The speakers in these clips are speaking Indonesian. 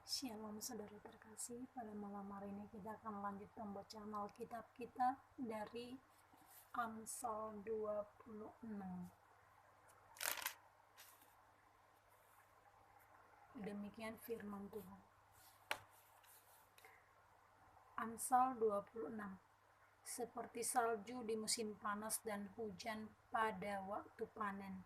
Shalom saudara terkasih, pada malam hari ini kita akan lanjut pembacaan Alkitab kita dari Amsal 26. Demikian firman Tuhan. Amsal 26. Seperti salju di musim panas dan hujan pada waktu panen,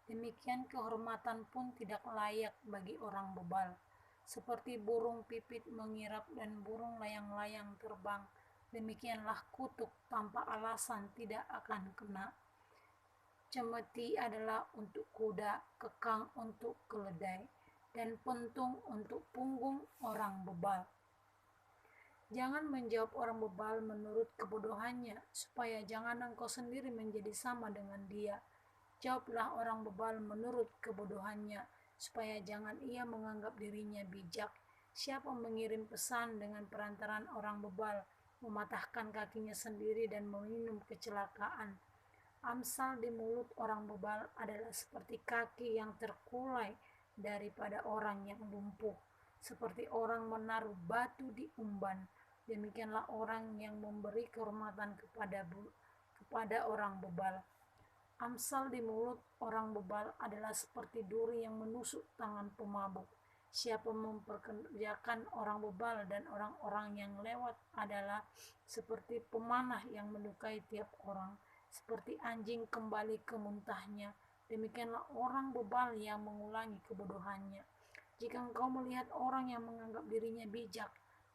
demikian kehormatan pun tidak layak bagi orang bebal. Seperti burung pipit mengirap dan burung layang-layang terbang, demikianlah kutuk tanpa alasan tidak akan kena. Cemeti adalah untuk kuda, kekang untuk keledai, dan pentung untuk punggung orang bebal. Jangan menjawab orang bebal menurut kebodohannya, supaya jangan engkau sendiri menjadi sama dengan dia. Jawablah orang bebal menurut kebodohannya, supaya jangan ia menganggap dirinya bijak. Siapa mengirim pesan dengan perantaran orang bebal, mematahkan kakinya sendiri dan meminum kecelakaan. Amsal di mulut orang bebal adalah seperti kaki yang terkulai daripada orang yang lumpuh, seperti orang menaruh batu di umban. Demikianlah orang yang memberi kehormatan kepada orang bebal. Amsal di mulut orang bebal adalah seperti duri yang menusuk tangan pemabuk. Siapa memperkerjakan orang bebal dan orang-orang yang lewat adalah seperti pemanah yang melukai tiap orang, seperti anjing kembali ke muntahnya. Demikianlah orang bebal yang mengulangi kebodohannya. Jika engkau melihat orang yang menganggap dirinya bijak,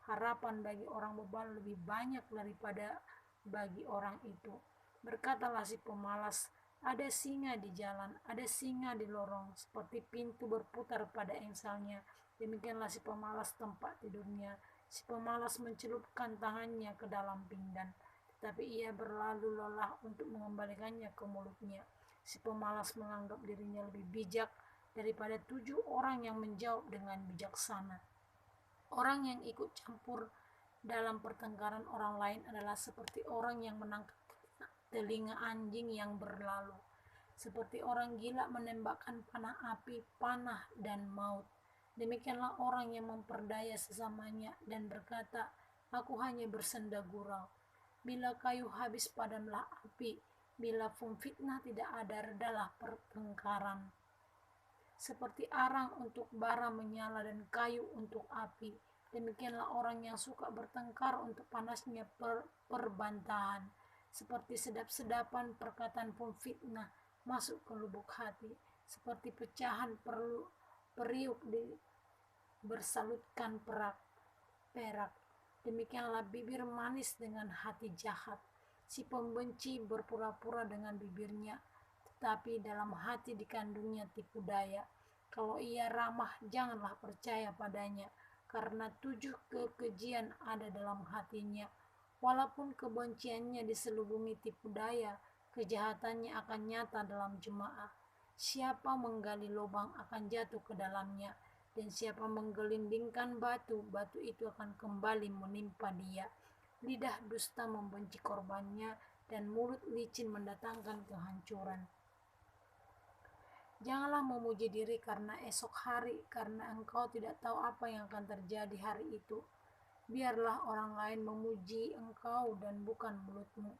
harapan bagi orang bebal lebih banyak daripada bagi orang itu. Berkatalah si pemalas, ada singa di jalan, ada singa di lorong, seperti pintu berputar pada engselnya. Demikianlah si pemalas tempat tidurnya. Si pemalas mencelupkan tangannya ke dalam pinggan, tetapi ia berlalu lelah untuk mengembalikannya ke mulutnya. Si pemalas menganggap dirinya lebih bijak daripada 7 orang yang menjawab dengan bijaksana. Orang yang ikut campur dalam pertengkaran orang lain adalah seperti orang yang menangkap telinga anjing yang berlalu, seperti orang gila menembakkan panah api, panah dan maut. Demikianlah orang yang memperdaya sesamanya dan berkata, aku hanya bersenda gurau. Bila kayu habis, padamlah api. Bila fitnah tidak ada, redalah pertengkaran. Seperti arang untuk bara menyala dan kayu untuk api, demikianlah orang yang suka bertengkar untuk panasnya perbantahan. Seperti sedap-sedapan perkataan fitnah masuk ke lubuk hati, seperti pecahan periuk bersalutkan perak. Demikianlah bibir manis dengan hati jahat. Si pembenci berpura-pura dengan bibirnya, tetapi dalam hati dikandungnya tipu daya. Kalau ia ramah, janganlah percaya padanya, karena 7 kekejian ada dalam hatinya. Walaupun kebenciannya diselubungi tipu daya, kejahatannya akan nyata dalam jemaah. Siapa menggali lubang akan jatuh ke dalamnya, dan siapa menggelindingkan batu, batu itu akan kembali menimpa dia. Lidah dusta membenci korbannya, dan mulut licin mendatangkan kehancuran. Janganlah memuji diri karena esok hari, karena engkau tidak tahu apa yang akan terjadi hari itu. Biarlah orang lain memuji engkau dan bukan mulutmu,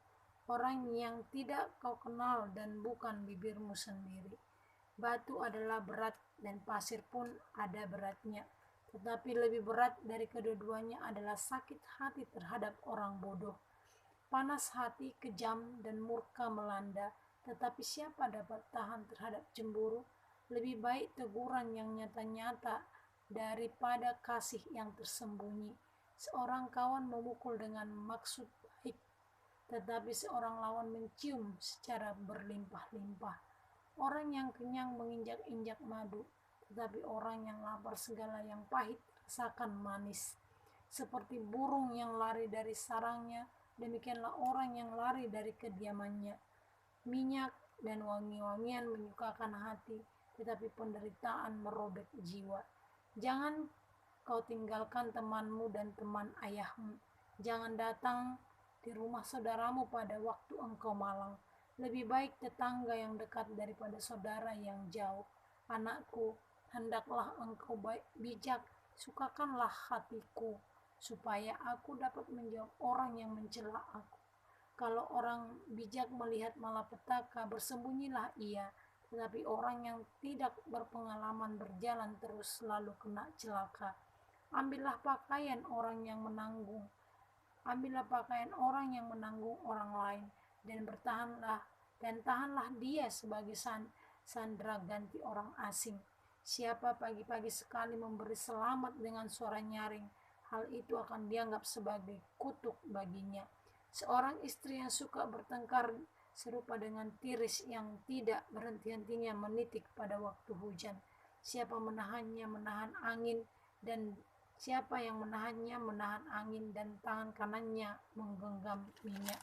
orang yang tidak kau kenal dan bukan bibirmu sendiri. Batu adalah berat dan pasir pun ada beratnya, tetapi lebih berat dari kedua-duanya adalah sakit hati terhadap orang bodoh. Panas hati, kejam, dan murka melanda, tetapi siapa dapat tahan terhadap cemburu? Lebih baik teguran yang nyata-nyata daripada kasih yang tersembunyi. Seorang kawan memukul dengan maksud baik, tetapi seorang lawan mencium secara berlimpah-limpah. Orang yang kenyang menginjak-injak madu, tetapi orang yang lapar segala yang pahit rasakan manis. Seperti burung yang lari dari sarangnya, demikianlah orang yang lari dari kediamannya. Minyak dan wangi-wangian menyukakan hati, tetapi penderitaan merobek jiwa. Jangan kau tinggalkan temanmu dan teman ayahmu. Jangan datang di rumah saudaramu pada waktu engkau malang. Lebih baik tetangga yang dekat daripada saudara yang jauh. Anakku, hendaklah engkau bijak Sukakanlah hatiku, supaya aku dapat menjawab orang yang mencela aku. Kalau orang bijak melihat malapetaka, bersembunyilah ia, tetapi orang yang tidak berpengalaman berjalan terus selalu kena celaka. Ambillah pakaian orang yang menanggung, ambillah pakaian orang yang menanggung orang lain, dan tahanlah dia sebagai sandera ganti orang asing. Siapa pagi-pagi sekali memberi selamat dengan suara nyaring, hal itu akan dianggap sebagai kutuk baginya. Seorang istri yang suka bertengkar serupa dengan tiris yang tidak berhenti-hentinya menitik pada waktu hujan. Siapa menahannya menahan angin, dan siapa yang menahannya menahan angin, dan tangan kanannya menggenggam minyak.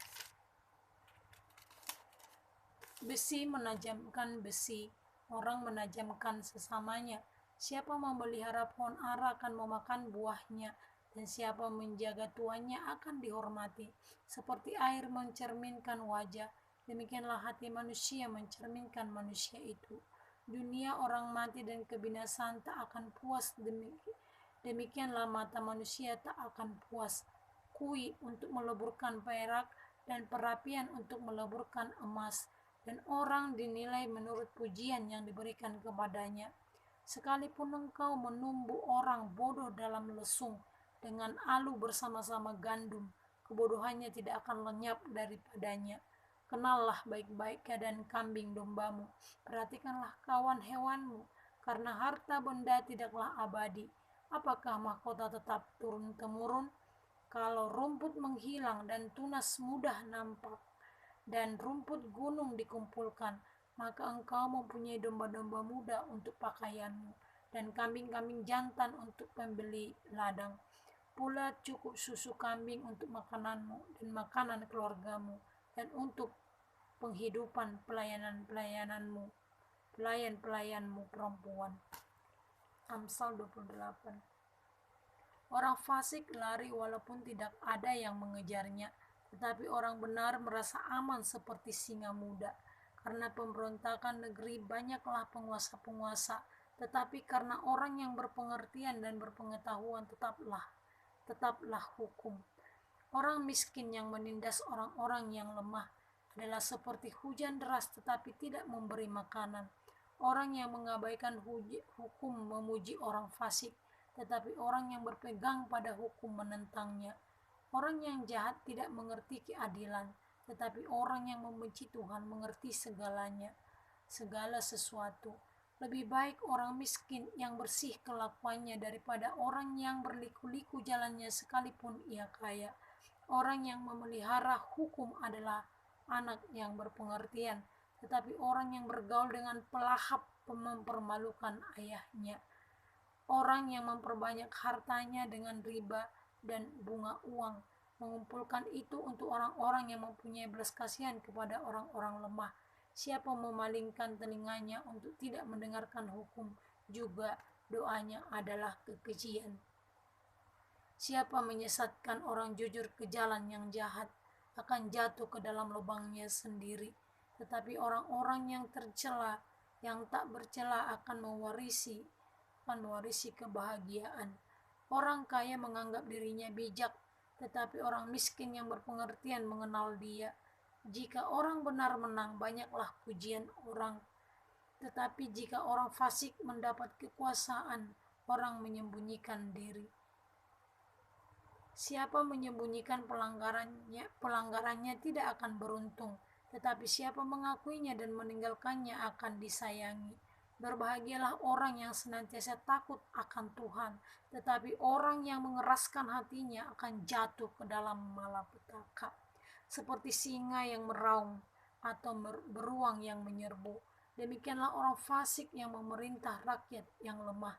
Besi menajamkan besi, orang menajamkan sesamanya. Siapa memelihara pohon ara akan memakan buahnya, dan siapa menjaga tuannya akan dihormati. Seperti air mencerminkan wajah, demikianlah hati manusia mencerminkan manusia itu. Dunia orang mati dan kebinasaan tak akan puas, demikianlah mata manusia tak akan puas. Kui untuk meleburkan perak, dan perapian untuk meleburkan emas, dan orang dinilai menurut pujian yang diberikan kepadanya. Sekalipun engkau menumbuh orang bodoh dalam lesung, dengan alu bersama-sama gandum, kebodohannya tidak akan lenyap daripadanya. Kenallah baik-baik keadaan kambing dombamu, perhatikanlah kawan hewanmu, karena harta benda tidaklah abadi. Apakah mahkota tetap turun-temurun? Kalau rumput menghilang dan tunas mudah nampak, dan rumput gunung dikumpulkan, maka engkau mempunyai domba-domba muda untuk pakaianmu, dan kambing-kambing jantan untuk pembeli ladang. Pula cukup susu kambing untuk makananmu dan makanan keluargamu, dan untuk penghidupan pelayan-pelayanmu perempuan. Amsal 28. Orang fasik lari walaupun tidak ada yang mengejarnya, tetapi orang benar merasa aman seperti singa muda. Karena pemberontakan negeri banyaklah penguasa-penguasa, tetapi karena orang yang berpengertian dan berpengetahuan tetaplah hukum. Orang miskin yang menindas orang-orang yang lemah adalah seperti hujan deras tetapi tidak memberi makanan. Orang yang mengabaikan hukum memuji orang fasik, tetapi orang yang berpegang pada hukum menentangnya. Orang yang jahat tidak mengerti keadilan, tetapi orang yang membenci Tuhan mengerti segala sesuatu. Lebih baik orang miskin yang bersih kelakuannya daripada orang yang berliku-liku jalannya sekalipun ia kaya. Orang yang memelihara hukum adalah anak yang berpengertian, tetapi orang yang bergaul dengan pelahap mempermalukan ayahnya. Orang yang memperbanyak hartanya dengan riba dan bunga uang, mengumpulkan itu untuk orang-orang yang mempunyai belas kasihan kepada orang-orang lemah. Siapa memalingkan telinganya untuk tidak mendengarkan hukum, juga doanya adalah kekejian. Siapa menyesatkan orang jujur ke jalan yang jahat, akan jatuh ke dalam lubangnya sendiri. Tetapi orang-orang yang tercela, yang tak bercela akan mewarisi kebahagiaan. Orang kaya menganggap dirinya bijak, tetapi orang miskin yang berpengertian mengenal dia. Jika orang benar menang, banyaklah pujian orang. Tetapi jika orang fasik mendapat kekuasaan, orang menyembunyikan diri. Siapa menyembunyikan pelanggarannya tidak akan beruntung, tetapi siapa mengakuinya dan meninggalkannya akan disayangi. Berbahagialah orang yang senantiasa takut akan Tuhan, tetapi orang yang mengeraskan hatinya akan jatuh ke dalam malapetaka. Seperti singa yang meraung atau beruang yang menyerbu, demikianlah orang fasik yang memerintah rakyat yang lemah.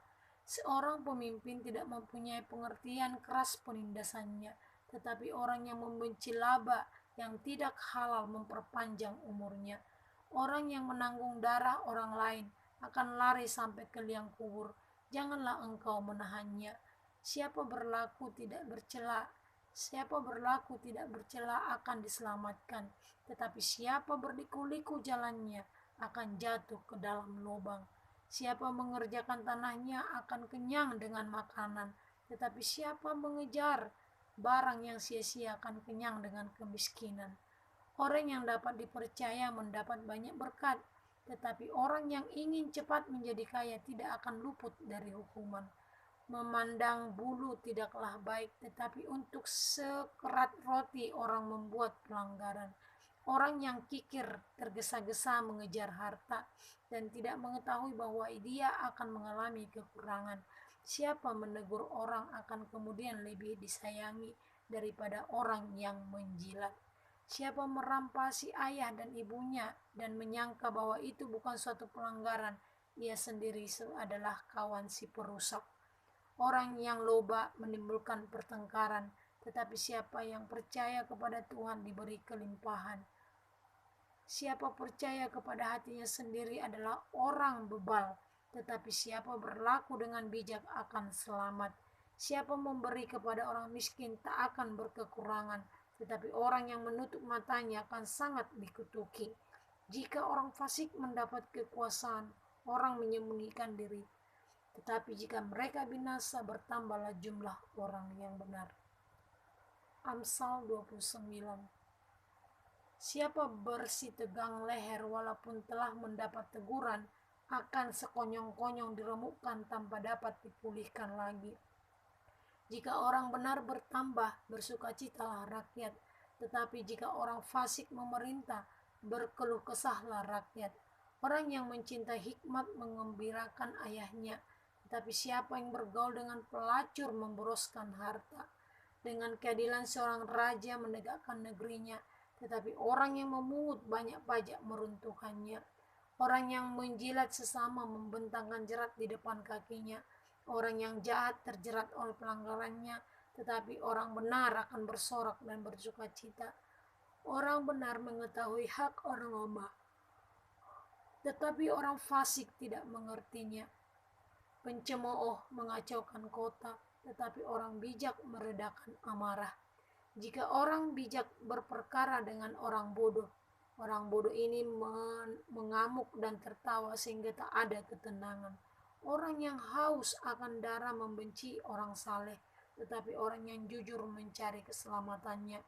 Seorang pemimpin tidak mempunyai pengertian keras penindasannya, tetapi orang yang membenci laba yang tidak halal memperpanjang umurnya. Orang yang menanggung darah orang lain akan lari sampai ke liang kubur. Janganlah engkau menahannya. Siapa berlaku tidak bercela akan diselamatkan, tetapi siapa berliku-liku jalannya akan jatuh ke dalam lubang. Siapa mengerjakan tanahnya akan kenyang dengan makanan, tetapi siapa mengejar barang yang sia-sia akan kenyang dengan kemiskinan. Orang yang dapat dipercaya mendapat banyak berkat, tetapi orang yang ingin cepat menjadi kaya tidak akan luput dari hukuman. Memandang bulu tidaklah baik, tetapi untuk sekerat roti orang membuat pelanggaran. Orang yang kikir tergesa-gesa mengejar harta dan tidak mengetahui bahwa dia akan mengalami kekurangan. Siapa menegur orang akan kemudian lebih disayangi daripada orang yang menjilat. Siapa merampasi ayah dan ibunya dan menyangka bahwa itu bukan suatu pelanggaran, ia sendiri adalah kawan si perusak. Orang yang loba menimbulkan pertengkaran, tetapi siapa yang percaya kepada Tuhan diberi kelimpahan. Siapa percaya kepada hatinya sendiri adalah orang bebal, tetapi siapa berlaku dengan bijak akan selamat. Siapa memberi kepada orang miskin tak akan berkekurangan, tetapi orang yang menutup matanya akan sangat dikutuki. Jika orang fasik mendapat kekuasaan, orang menyembunyikan diri. Tetapi jika mereka binasa, bertambahlah jumlah orang yang benar. Amsal 29. Siapa bersih tegang leher walaupun telah mendapat teguran, akan sekonyong-konyong diremukkan tanpa dapat dipulihkan lagi. Jika orang benar bertambah, bersukacitalah rakyat. Tetapi jika orang fasik memerintah, berkeluh kesahlah rakyat. Orang yang mencintai hikmat mengembirakan ayahnya, tetapi siapa yang bergaul dengan pelacur memboroskan harta. Dengan keadilan seorang raja menegakkan negerinya, tetapi orang yang memungut banyak pajak meruntuhkannya. Orang yang menjilat sesama membentangkan jerat di depan kakinya. Orang yang jahat terjerat oleh pelanggarannya, tetapi orang benar akan bersorak dan bersukacita. Orang benar mengetahui hak orang lemah, tetapi orang fasik tidak mengertinya. Pencemooh mengacaukan kota, tetapi orang bijak meredakan amarah. Jika orang bijak berperkara dengan orang bodoh ini mengamuk dan tertawa sehingga tak ada ketenangan. Orang yang haus akan darah membenci orang saleh, tetapi orang yang jujur mencari keselamatannya.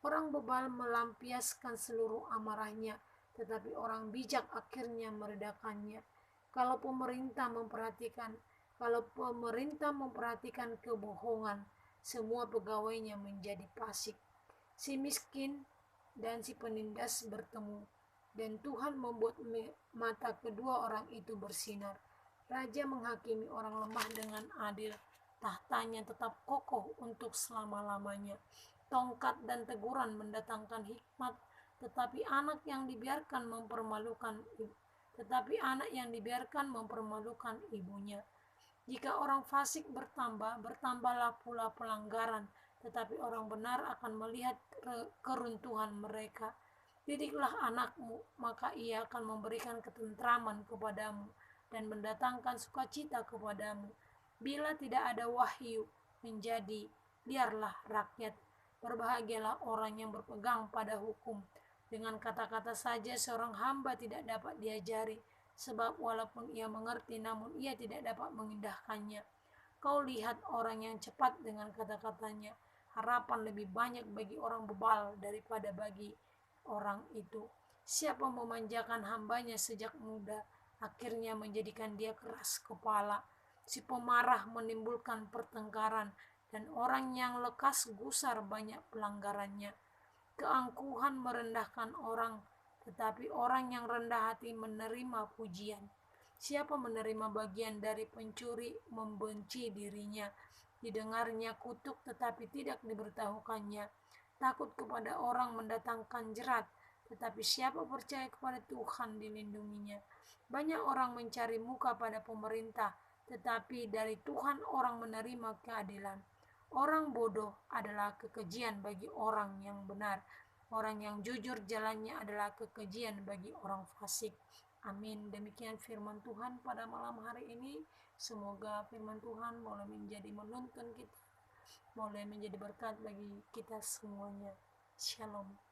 Orang bebal melampiaskan seluruh amarahnya, tetapi orang bijak akhirnya meredakannya. Kalau pemerintah memperhatikan kebohongan, semua pegawainya menjadi fasik. Si miskin dan si penindas bertemu, dan Tuhan membuat mata kedua orang itu bersinar. Raja menghakimi orang lemah dengan adil, tahtanya tetap kokoh untuk selama-lamanya. Tongkat dan teguran mendatangkan hikmat, tetapi anak yang dibiarkan mempermalukan ibunya. Jika orang fasik bertambah, bertambahlah pula pelanggaran, tetapi orang benar akan melihat keruntuhan mereka. Didiklah anakmu, maka ia akan memberikan ketentraman kepadamu dan mendatangkan sukacita kepadamu. Bila tidak ada wahyu menjadi, biarlah rakyat. Berbahagialah orang yang berpegang pada hukum. Dengan kata-kata saja seorang hamba tidak dapat diajari, sebab walaupun ia mengerti namun ia tidak dapat mengindahkannya. Kau lihat orang yang cepat dengan kata-katanya, harapan lebih banyak bagi orang bebal daripada bagi orang itu. Siapa memanjakan hambanya sejak muda, akhirnya menjadikan dia keras kepala. Si pemarah menimbulkan pertengkaran, dan orang yang lekas gusar banyak pelanggarannya. Keangkuhan merendahkan orang, tetapi orang yang rendah hati menerima pujian. Siapa menerima bagian dari pencuri membenci dirinya. Didengarnya kutuk tetapi tidak diberitahukannya. Takut kepada orang mendatangkan jerat, tetapi siapa percaya kepada Tuhan dilindunginya. Banyak orang mencari muka pada pemerintah, tetapi dari Tuhan orang menerima keadilan. Orang bodoh adalah kekejian bagi orang yang benar. Orang yang jujur jalannya adalah kekejian bagi orang fasik. Amin. Demikian firman Tuhan pada malam hari ini. Semoga firman Tuhan boleh menjadi menuntun kita, boleh menjadi berkat bagi kita semuanya. Shalom.